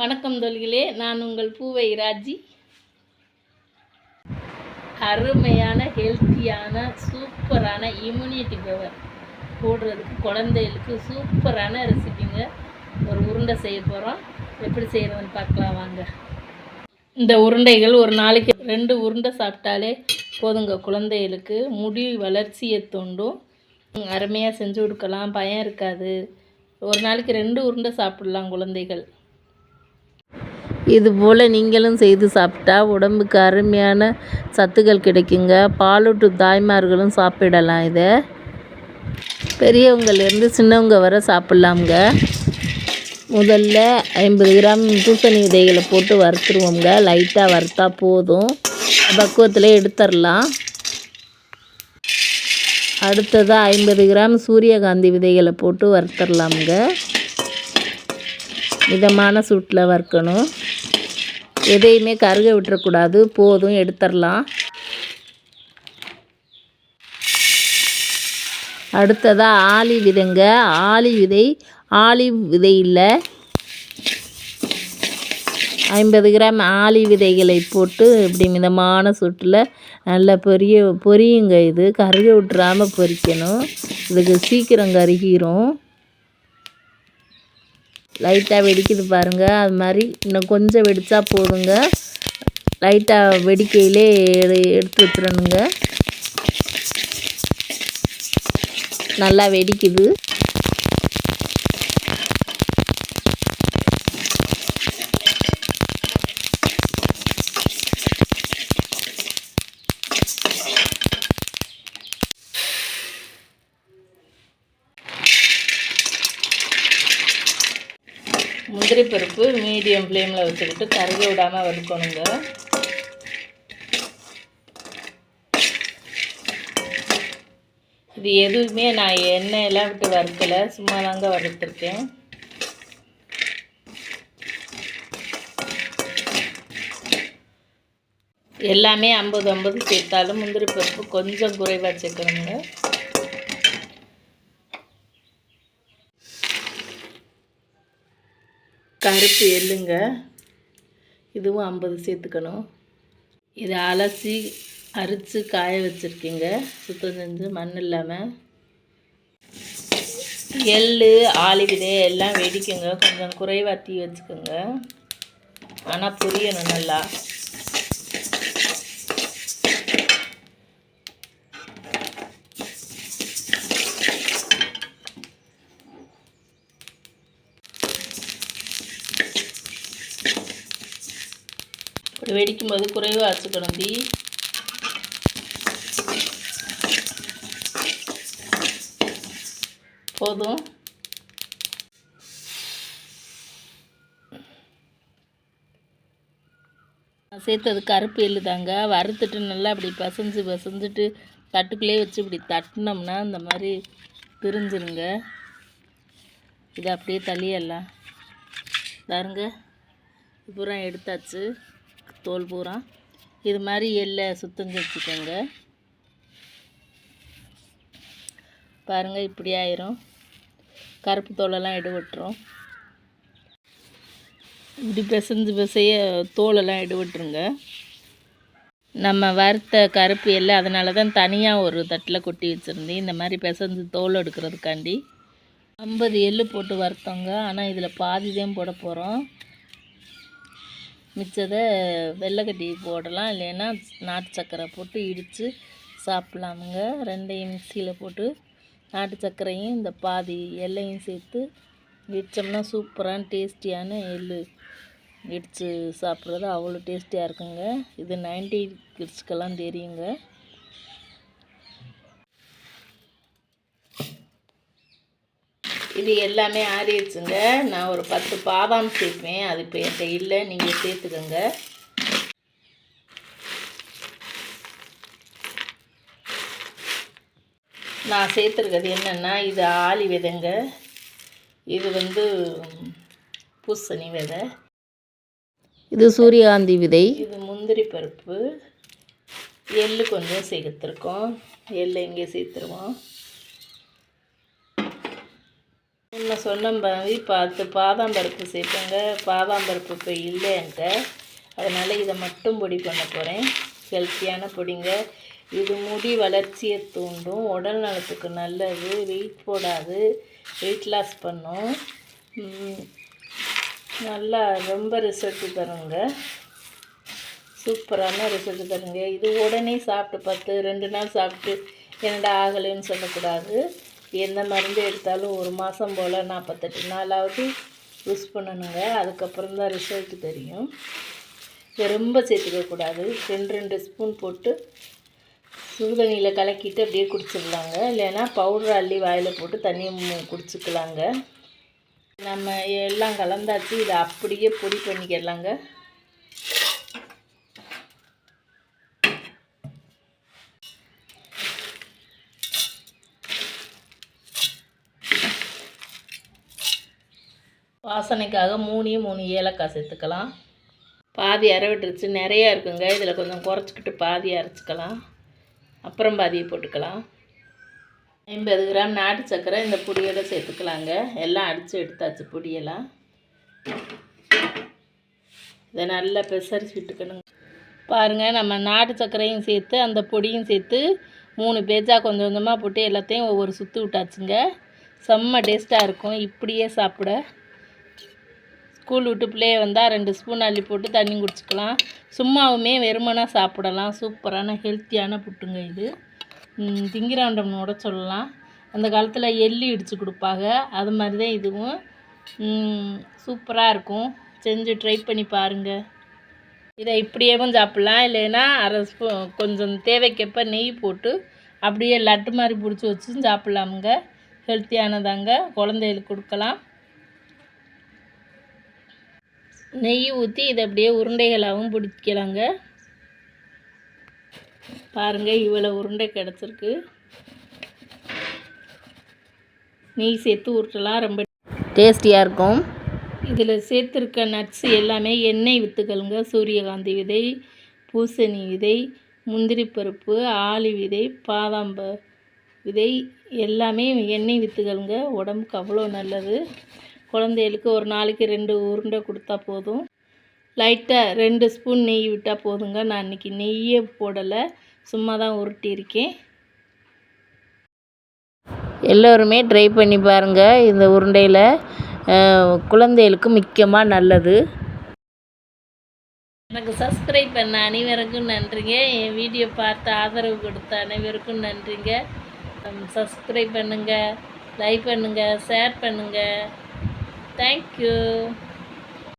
வணக்கம் தோழிகளே, நான் உங்கள் பூவை ராஜி. அருமையான ஹெல்த்தியான சூப்பரான இம்யூனிட்டி பவர் போடுறதுக்கு குழந்தைகளுக்கு சூப்பரான ரெசிபிங்க. ஒரு உருண்டை செய்ய போகிறோம். எப்படி செய்கிறதுன்னு பார்க்கலாம் வாங்க. இந்த உருண்டைகள் ஒரு நாளைக்கு 2 உருண்டை சாப்பிட்டாலே போதுங்க. குழந்தைகளுக்கு முடி வளர்ச்சியை தூண்டும். அருமையாக செஞ்சு கொடுக்கலாம், பயம் இருக்காது. ஒரு நாளைக்கு 2 உருண்டை சாப்பிட்லாம் குழந்தைகள். இதுபோல் நீங்களும் செய்து சாப்பிட்டா உடம்புக்கு அருமையான சத்துக்கள் கிடைக்குங்க. பாலூட்டு தாய்மார்களும் சாப்பிடலாம். இதை பெரியவங்கலேருந்து சின்னவங்க வர சாப்பிட்லாமுங்க. முதல்ல 50 கிராம் பூசணி விதைகளை போட்டு வறுத்துருவோங்க. லைட்டாக வறுத்தா போதும், பக்குவத்தில் எடுத்துடலாம். அடுத்ததாக 50 கிராம் சூரியகாந்தி விதைகளை போட்டு வறுத்துடலாமுங்க. மிதமான சூட்டில் வறுக்கணும், எதையுமே கருக விட்டுறக்கூடாது. போதும், எடுத்துடலாம். அடுத்ததாக ஆலிவ் விதைங்க. ஆலிவ் விதை இல்லை, 50 கிராம் ஆலிவ் விதைகளை போட்டு இப்படி மிதமான சூட்டில் நல்லா பொரியுங்க. இது கருக விட்டுறாமல் பொரிக்கணும், இதுக்கு சீக்கிரம் கருகிரும். லைட்டாக வெடிக்குது பாருங்கள், அது மாதிரி இன்னும் கொஞ்சம் வெடித்தா போதுங்க. லைட்டாக வெடிக்கையிலே எடுத்து வச்சிடணுங்க. நல்லா வெடிக்குது. முந்திரி பருப்பு மீடியம் ஃப்ளேமில் வச்சுக்கிட்டு கருக விடாமல் வறுக்கணுங்க. இது எதுவுமே நான் எண்ணெயெல்லாம் விட்டு வறுக்கலை, சும்மா தாங்க வறுத்துருக்கேன். எல்லாமே 50-50 சேர்த்தாலும் முந்திரி பருப்பு கொஞ்சம் குறைவாக சேர்க்கணுங்க. கருப்பு எள்ளுங்க, இதுவும் 50 சேர்த்துக்கணும். இதை அலசி அரித்து காய வச்சுருக்கீங்க, சுத்தம் செஞ்சு மண் இல்லாமல். எள் ஆலிவ் விதை எல்லாம் வெடிக்குங்க, கொஞ்சம் குறைவாக தீ வச்சுக்கோங்க. ஆனால் புரியணும் நல்லா. வெடிக்கும் போது குறைவாக வச்சுக்கணும் தீ. போதும். சேர்த்தது கருப்பு எள்ளு தாங்க. வறுத்துட்டு நல்லா அப்படி பசஞ்சுட்டு தட்டுக்குள்ளே வச்சு இப்படி தட்டினோம்னா இந்த மாதிரி பிரிஞ்சிருங்க. இதை அப்படியே தள்ளியெல்லாம் பாருங்க, பூரா எடுத்தாச்சு, தோல் பூரா. இது மாதிரி எள்ளை சுத்தம் வச்சுக்கோங்க. பாருங்கள், இப்படி ஆயிரும். கருப்பு தோலெல்லாம் எடுவிட்டுரும். இப்படி பிசைய தோலெல்லாம் எடுவிட்டுருங்க. நம்ம வறுத்த கருப்பு எள்ளை அதனால தான் தனியாக ஒரு தட்டில் கொட்டி வச்சுருந்தேன், இந்த மாதிரி பிசைஞ்சு தோல் எடுக்கிறதுக்காண்டி. 50 எள்ளு போட்டு வறுத்தோங்க, ஆனால் இதில் பாதி தான் போட போகிறோம். மிச்சதை வெள்ளைக்கட்டி போடலாம், இல்லைன்னா நாட்டு சர்க்கரை போட்டு இடித்து சாப்பிட்லாமுங்க. ரெண்டையும் மிக்சியில் போட்டு நாட்டு சர்க்கரையும் இந்த பாதி எள்ளையும் சேர்த்து இடித்தோம்னா சூப்பரான டேஸ்டியான எள்ளு இடித்து சாப்பிட்றது அவ்வளோ டேஸ்டியாக இருக்குங்க. இது 90 கிட்ஸ்க்கெல்லாம் தெரியுங்க. இது எல்லாமே ஆறிடுச்சுங்க. நான் ஒரு 10 பாதாம் சேர்ப்பேன், அது இப்போ என்கிட்ட இல்லை, நீங்கள் சேர்த்துக்கோங்க. நான் சேர்த்துருக்கிறது என்னென்னா, இது ஆலிவ் விதைங்க, இது பூசணி விதை, இது சூரியகாந்தி விதை, இது முந்திரி பருப்பு, எள்ளு கொஞ்சம் சேர்த்துருக்கோம். எள்ளு இங்கே சேர்த்துருவோம். முன்ன சொன்ன மாதிரி பார்த்து பாதாம் பருப்பு சேர்ப்பேங்க. பாதாம் பருப்பு இப்போ இல்லை என்கிட்ட, அதனால் இதை மட்டும் பொடி பண்ண போகிறேன். ஹெல்த்தியான பொடிங்க. இது முடி வளர்ச்சியை தூண்டும், உடல் நலத்துக்கு நல்லது, வெயிட் போடாது, வெயிட் லாஸ் பண்ணும், நல்லா ரொம்ப ரிசல்ட்டு தருங்க. சூப்பரான ரிசல்ட்டு தருங்க. இது உடனே சாப்பிட்டு 2 நாள் சாப்பிட்டு என்னடா ஆகலைன்னு சொல்லக்கூடாது. எந்த மருந்து எடுத்தாலும் 1 மாதம் போல் 48 நாளாவது யூஸ் பண்ணணுங்க. அதுக்கப்புறம் தான் ரிசல்ட்டு தெரியும். இதை ரொம்ப சேர்த்துக்கக்கூடாது. 2 ஸ்பூன் போட்டு சுடுதண்ணியில் கலக்கிட்டு அப்படியே குடிச்சிடலாங்க. இல்லைன்னா பவுடர் அள்ளி வாயில் போட்டு தண்ணியை குடிச்சிக்கலாங்க. நம்ம எல்லாம் கலந்தாச்சு. இதை அப்படியே பொடி பண்ணிக்கிடலாங்க. வாசனைக்காக 3 ஏலக்காய் சேர்த்துக்கலாம். பாதி அரைவிட்டுருச்சு, நிறையா இருக்குங்க. இதில் கொஞ்சம் குறைச்சிக்கிட்டு பாதி அரைச்சிக்கலாம், அப்புறம் பாதியை போட்டுக்கலாம். 50 கிராம் நாட்டு சர்க்கரை இந்த பொடியோட சேர்த்துக்கலாங்க. எல்லாம் அடித்து எடுத்தாச்சு பொடியெல்லாம். இதை நல்லா பெசரிச்சு விட்டுக்கணுங்க. பாருங்கள், நம்ம நாட்டு சர்க்கரையும் சேர்த்து அந்த பொடியும் சேர்த்து 3 பேஜாக கொஞ்சம் கொஞ்சமாக போட்டு எல்லாத்தையும் ஒவ்வொரு சுற்று விட்டாச்சுங்க. செம்ம டேஸ்ட்டாக இருக்கும். இப்படியே சாப்பிட ஸ்கூல் விட்டு பிள்ளைய வந்தால் 2 ஸ்பூன் அள்ளி போட்டு தண்ணி குடிச்சிக்கலாம். சும்மாவுமே வெறுமனாக சாப்பிடலாம். சூப்பரான ஹெல்த்தியான புட்டுங்க இது. திங்கிராண்டம்னோட சொல்லலாம். அந்த காலத்தில் எள்ளி இடித்து கொடுப்பாங்க, அது மாதிரி தான் இதுவும். சூப்பராக இருக்கும். செஞ்சு ட்ரை பண்ணி பாருங்கள். இதை இப்படியேவும் சாப்பிட்லாம், இல்லைன்னா அரை ஸ்பூன் கொஞ்சம் தேவைக்கப்போ நெய் போட்டு அப்படியே லட்டு மாதிரி பிடிச்சி வச்சு சாப்பிட்லாமுங்க. ஹெல்த்தியானதாங்க, குழந்தைகளுக்கு கொடுக்கலாம். நெய் ஊற்றி இதை அப்படியே உருண்டைகளாகவும் பிடிக்கலாங்க. பாருங்கள், இவ்வளோ உருண்டை கிடச்சிருக்கு. நெய் சேர்த்து உருட்டலாம், ரொம்ப டேஸ்டியாக இருக்கும். இதில் சேர்த்துருக்க நட்ஸ் எல்லாமே எண்ணெய் வித்துக்களுங்க. சூரியகாந்தி விதை, பூசணி விதை, முந்திரி பருப்பு, ஆளி விதை, பாதாம் விதை எல்லாமே எண்ணெய் வித்துக்களுங்க. உடம்புக்கு அவ்வளோ நல்லது. குழந்தைகளுக்கு ஒரு நாளைக்கு 2 உருண்டை கொடுத்தா போதும். லைட்டாக 2 ஸ்பூன் நெய் விட்டால் போதுங்க. நான் இன்றைக்கி நெய்யே போடலை, சும்மா தான் உருட்டியிருக்கேன். எல்லோருமே ட்ரை பண்ணி பாருங்கள். இந்த உருண்டையில் குழந்தைகளுக்கு முக்கியமாக நல்லது. எனக்கு சப்ஸ்கிரைப் பண்ண அனைவருக்கும் நன்றிங்க. என் வீடியோ பார்த்து ஆதரவு கொடுத்த அனைவருக்கும் நன்றிங்க. சப்ஸ்கிரைப் பண்ணுங்கள், லைக் பண்ணுங்கள், ஷேர் பண்ணுங்கள். தேங்க்யூ.